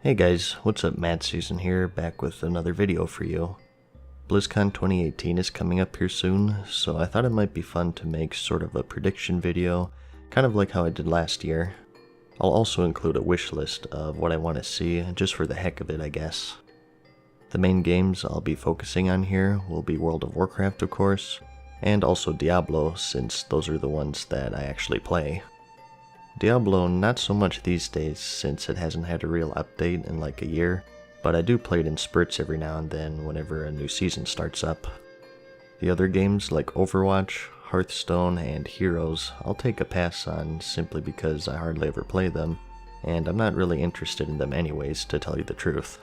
Hey guys, what's up? MadSeason here, back with another video for you. Blizzcon 2018 is coming up here soon, so I thought it might be fun to make sort of a prediction video, kind of like how I did last year. I'll also include a wish list of what I want to see, just for the heck of it, I guess. The main games I'll be focusing on here will be World of Warcraft, of course, and also Diablo, since those are the ones that I actually play. Diablo not so much these days since it hasn't had a real update in like a year, but I do play it in spurts every now and then whenever a new season starts up. The other games like Overwatch, Hearthstone, and Heroes I'll take a pass on simply because I hardly ever play them, and I'm not really interested in them anyways, to tell you the truth.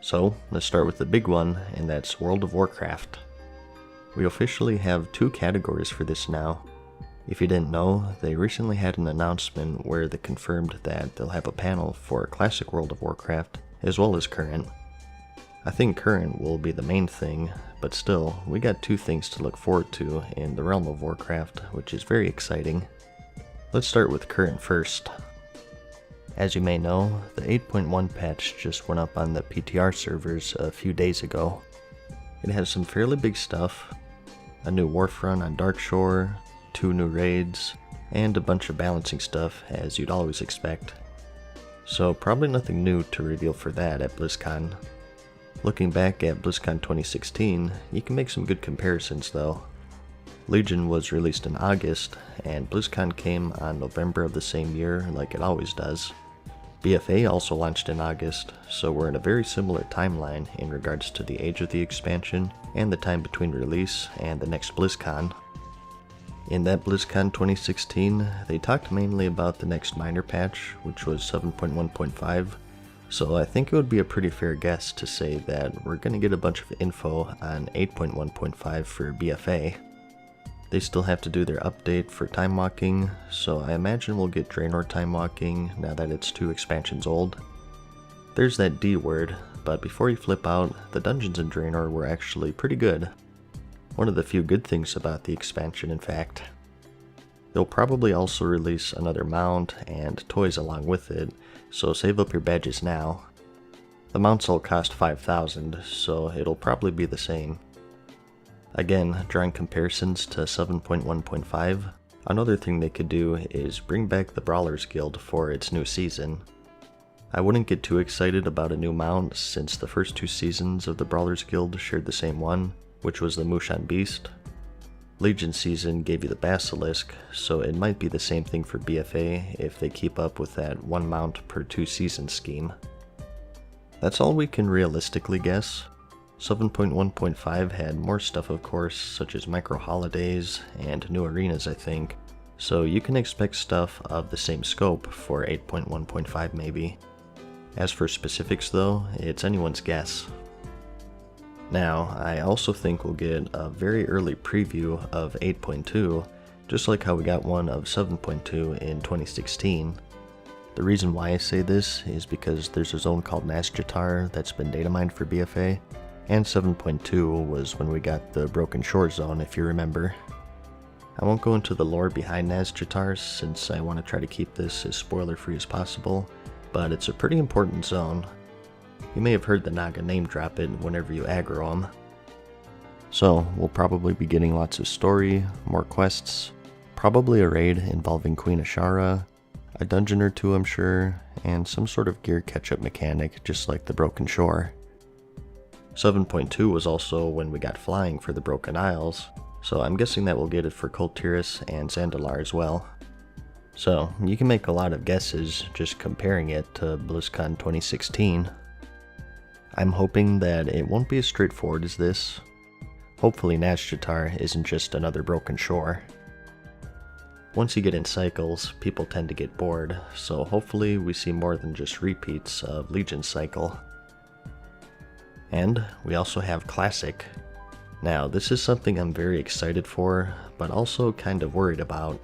So let's start with the big one, and that's World of Warcraft. We officially have two categories for this now. If you didn't know, they recently had an announcement where they confirmed that they'll have a panel for Classic World of Warcraft, as well as Current. I think Current will be the main thing, but still, we got two things to look forward to in the realm of Warcraft, which is very exciting. Let's start with Current first. As you may know, the 8.1 patch just went up on the PTR servers a few days ago. It has some fairly big stuff, a new Warfront on Darkshore, 2 new raids, and a bunch of balancing stuff, as you'd always expect. So probably nothing new to reveal for that at BlizzCon. Looking back at BlizzCon 2016, you can make some good comparisons though. Legion was released in August, and BlizzCon came on November of the same year like it always does. BfA also launched in August, so we're in a very similar timeline in regards to the age of the expansion and the time between release and the next BlizzCon. In that BlizzCon 2016, they talked mainly about the next minor patch, which was 7.1.5, so I think it would be a pretty fair guess to say that we're going to get a bunch of info on 8.1.5 for BfA. They still have to do their update for time walking, so I imagine we'll get Draenor time walking now that it's 2 expansions old. There's that D word, but before you flip out, the dungeons in Draenor were actually pretty good. One of the few good things about the expansion, in fact. They'll probably also release another mount and toys along with it, so save up your badges now. The mounts all cost 5,000, so it'll probably be the same. Again, drawing comparisons to 7.1.5, another thing they could do is bring back the Brawlers Guild for its new season. I wouldn't get too excited about a new mount since the first 2 seasons of the Brawlers Guild shared the same one, which was the Mushan Beast. Legion season gave you the Basilisk, so it might be the same thing for BfA if they keep up with that 1 mount per 2 season scheme. That's all we can realistically guess. 7.1.5 had more stuff of course, such as micro holidays and new arenas I think, so you can expect stuff of the same scope for 8.1.5 maybe. As for specifics though, it's anyone's guess. Now, I also think we'll get a very early preview of 8.2, just like how we got one of 7.2 in 2016. The reason why I say this is because there's a zone called Nazjatar that's been data mined for BfA, and 7.2 was when we got the Broken Shore zone if you remember. I won't go into the lore behind Nazjatar since I want to try to keep this as spoiler free as possible, but it's a pretty important zone. You may have heard the Naga name drop it whenever you aggro them. So, we'll probably be getting lots of story, more quests, probably a raid involving Queen Ashara, a dungeon or 2 I'm sure, and some sort of gear catch-up mechanic just like the Broken Shore. 7.2 was also when we got flying for the Broken Isles, so I'm guessing that we'll get it for Kul Tiras and Zandalar as well. So, you can make a lot of guesses just comparing it to BlizzCon 2016. I'm hoping that it won't be as straightforward as this. Hopefully Nazjatar isn't just another Broken Shore. Once you get in cycles, people tend to get bored, so hopefully we see more than just repeats of Legion's cycle. And we also have Classic. Now this is something I'm very excited for, but also kind of worried about.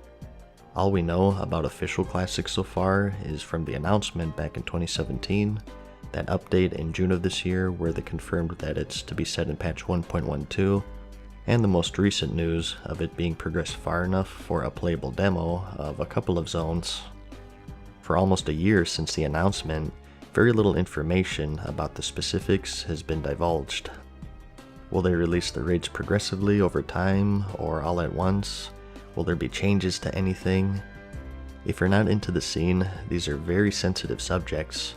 All we know about official Classic so far is from the announcement back in 2017, that update in June of this year where they confirmed that it's to be set in patch 1.12, and the most recent news of it being progressed far enough for a playable demo of a couple of zones. For almost a year since the announcement, very little information about the specifics has been divulged. Will they release the raids progressively over time or all at once? Will there be changes to anything? If you're not into the scene, these are very sensitive subjects.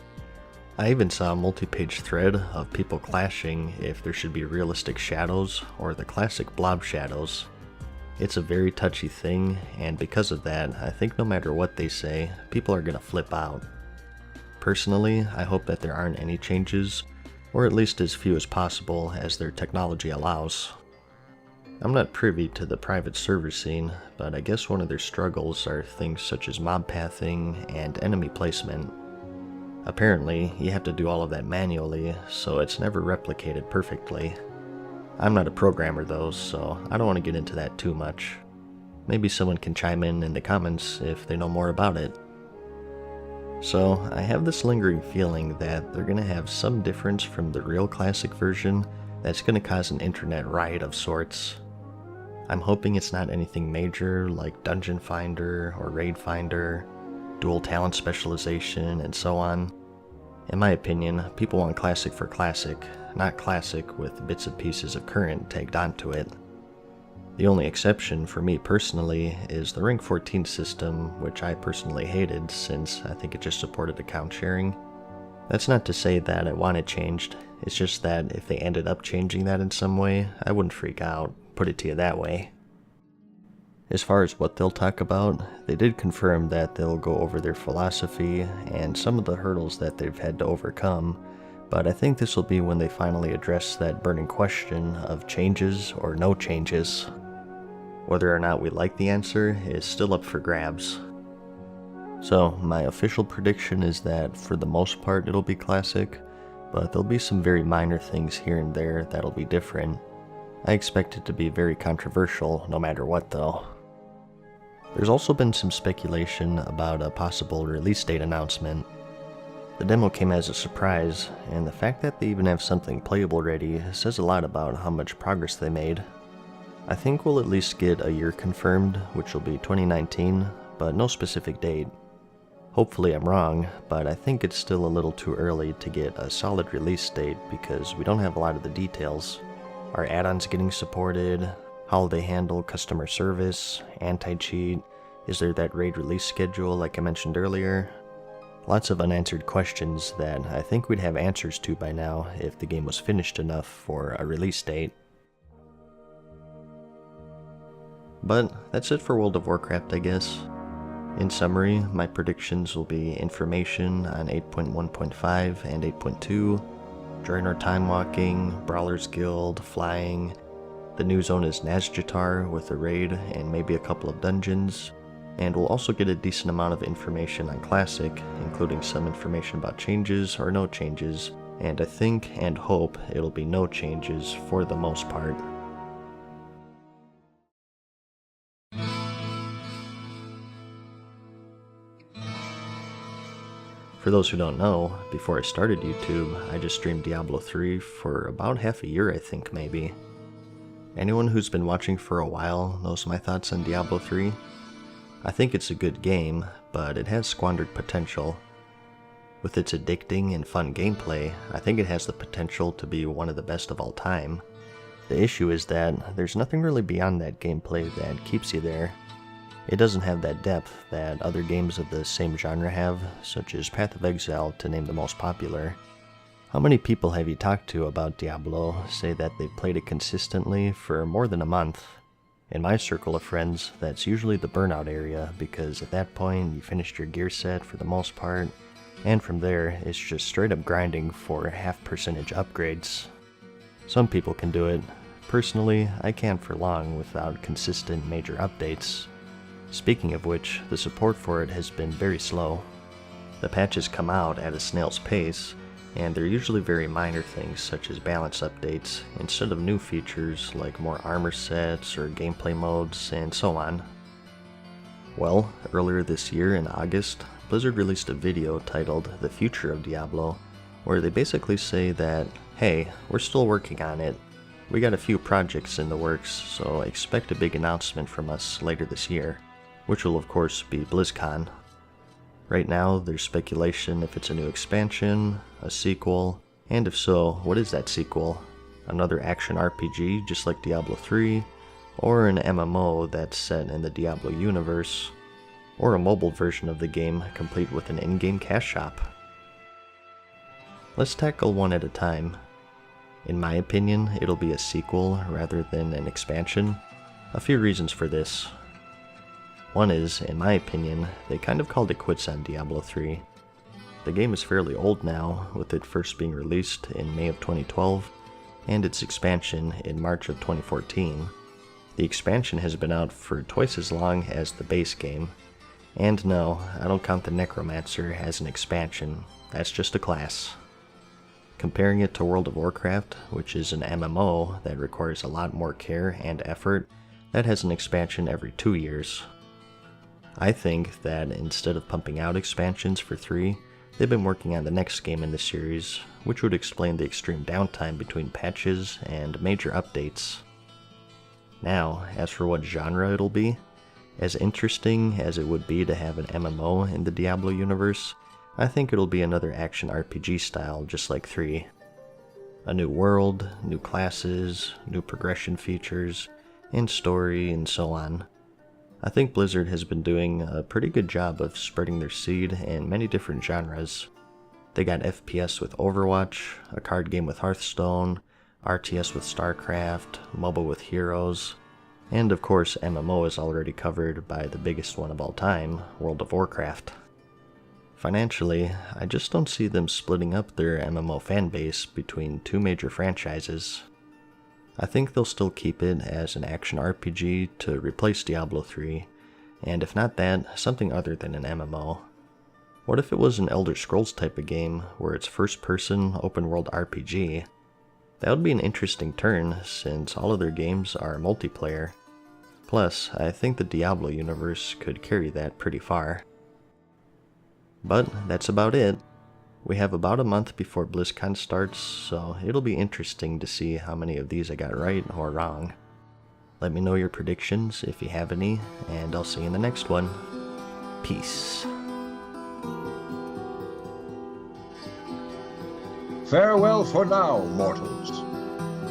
I even saw a multi-page thread of people clashing if there should be realistic shadows or the classic blob shadows. It's a very touchy thing, and because of that, I think no matter what they say, people are gonna flip out. Personally, I hope that there aren't any changes, or at least as few as possible as their technology allows. I'm not privy to the private server scene, but I guess one of their struggles are things such as mob pathing and enemy placement. Apparently, you have to do all of that manually, so it's never replicated perfectly. I'm not a programmer though, so I don't want to get into that too much. Maybe someone can chime in the comments if they know more about it. So, I have this lingering feeling that they're going to have some difference from the real classic version that's going to cause an internet riot of sorts. I'm hoping it's not anything major like Dungeon Finder or Raid Finder, dual talent specialization, and so on. In my opinion, people want classic for classic, not classic with bits and pieces of current tagged onto it. The only exception for me personally is the Rank 14 system, which I personally hated since I think it just supported account sharing. That's not to say that I want it changed, it's just that if they ended up changing that in some way, I wouldn't freak out, put it to you that way. As far as what they'll talk about, they did confirm that they'll go over their philosophy and some of the hurdles that they've had to overcome, but I think this will be when they finally address that burning question of changes or no changes. Whether or not we like the answer is still up for grabs. So, my official prediction is that for the most part it'll be classic, but there'll be some very minor things here and there that'll be different. I expect it to be very controversial no matter what though. There's also been some speculation about a possible release date announcement. The demo came as a surprise, and the fact that they even have something playable ready says a lot about how much progress they made. I think we'll at least get a year confirmed, which will be 2019, but no specific date. Hopefully I'm wrong, but I think it's still a little too early to get a solid release date because we don't have a lot of the details. Are add-ons getting supported? How will they handle customer service, anti-cheat? Is there that raid release schedule like I mentioned earlier? Lots of unanswered questions that I think we'd have answers to by now if the game was finished enough for a release date. But that's it for World of Warcraft, I guess. In summary, my predictions will be information on 8.1.5 and 8.2, Draenor time walking, Brawlers Guild, flying. The new zone is Nazjatar with a raid and maybe a couple of dungeons, and we'll also get a decent amount of information on Classic, including some information about changes or no changes, and I think and hope it'll be no changes for the most part. For those who don't know, before I started YouTube, I just streamed Diablo 3 for about half a year I think maybe. Anyone who's been watching for a while knows my thoughts on Diablo 3. I think it's a good game, but it has squandered potential. With its addicting and fun gameplay, I think it has the potential to be one of the best of all time. The issue is that there's nothing really beyond that gameplay that keeps you there. It doesn't have that depth that other games of the same genre have, such as Path of Exile to name the most popular. How many people have you talked to about Diablo say that they've played it consistently for more than a month? In my circle of friends, that's usually the burnout area, because at that point you finished your gear set for the most part, and from there it's just straight up grinding for half percentage upgrades. Some people can do it. Personally, I can't for long without consistent major updates. Speaking of which, the support for it has been very slow. The patches come out at a snail's pace, and they're usually very minor things such as balance updates instead of new features like more armor sets or gameplay modes and so on. Well, earlier this year in August, Blizzard released a video titled The Future of Diablo, where they basically say that, hey, we're still working on it. We got a few projects in the works, so expect a big announcement from us later this year, which will of course be BlizzCon. Right now, there's speculation if it's a new expansion, a sequel, and if so, what is that sequel? Another action RPG just like Diablo 3, or an MMO that's set in the Diablo universe, or a mobile version of the game complete with an in-game cash shop. Let's tackle one at a time. In my opinion, it'll be a sequel rather than an expansion. A few reasons for this. One is, in my opinion, they kind of called it quits on Diablo 3. The game is fairly old now, with it first being released in May of 2012, and its expansion in March of 2014. The expansion has been out for twice as long as the base game. And no, I don't count the Necromancer as an expansion, that's just a class. Comparing it to World of Warcraft, which is an MMO that requires a lot more care and effort, that has an expansion every 2 years. I think that instead of pumping out expansions for 3, they've been working on the next game in the series, which would explain the extreme downtime between patches and major updates. Now, as for what genre it'll be, as interesting as it would be to have an MMO in the Diablo universe, I think it'll be another action RPG style just like 3. A new world, new classes, new progression features, and story, and so on. I think Blizzard has been doing a pretty good job of spreading their seed in many different genres. They got FPS with Overwatch, a card game with Hearthstone, RTS with StarCraft, MOBA with Heroes, and of course MMO is already covered by the biggest one of all time, World of Warcraft. Financially, I just don't see them splitting up their MMO fanbase between 2 major franchises. I think they'll still keep it as an action RPG to replace Diablo 3, and if not that, something other than an MMO. What if it was an Elder Scrolls type of game, where it's first-person, open-world RPG? That would be an interesting turn, since all of their games are multiplayer. Plus, I think the Diablo universe could carry that pretty far. But that's about it. We have about a month before BlizzCon starts, so it'll be interesting to see how many of these I got right or wrong. Let me know your predictions if you have any, and I'll see you in the next one. Peace. Farewell for now, mortals.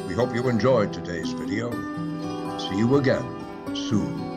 We hope you enjoyed today's video. See you again soon.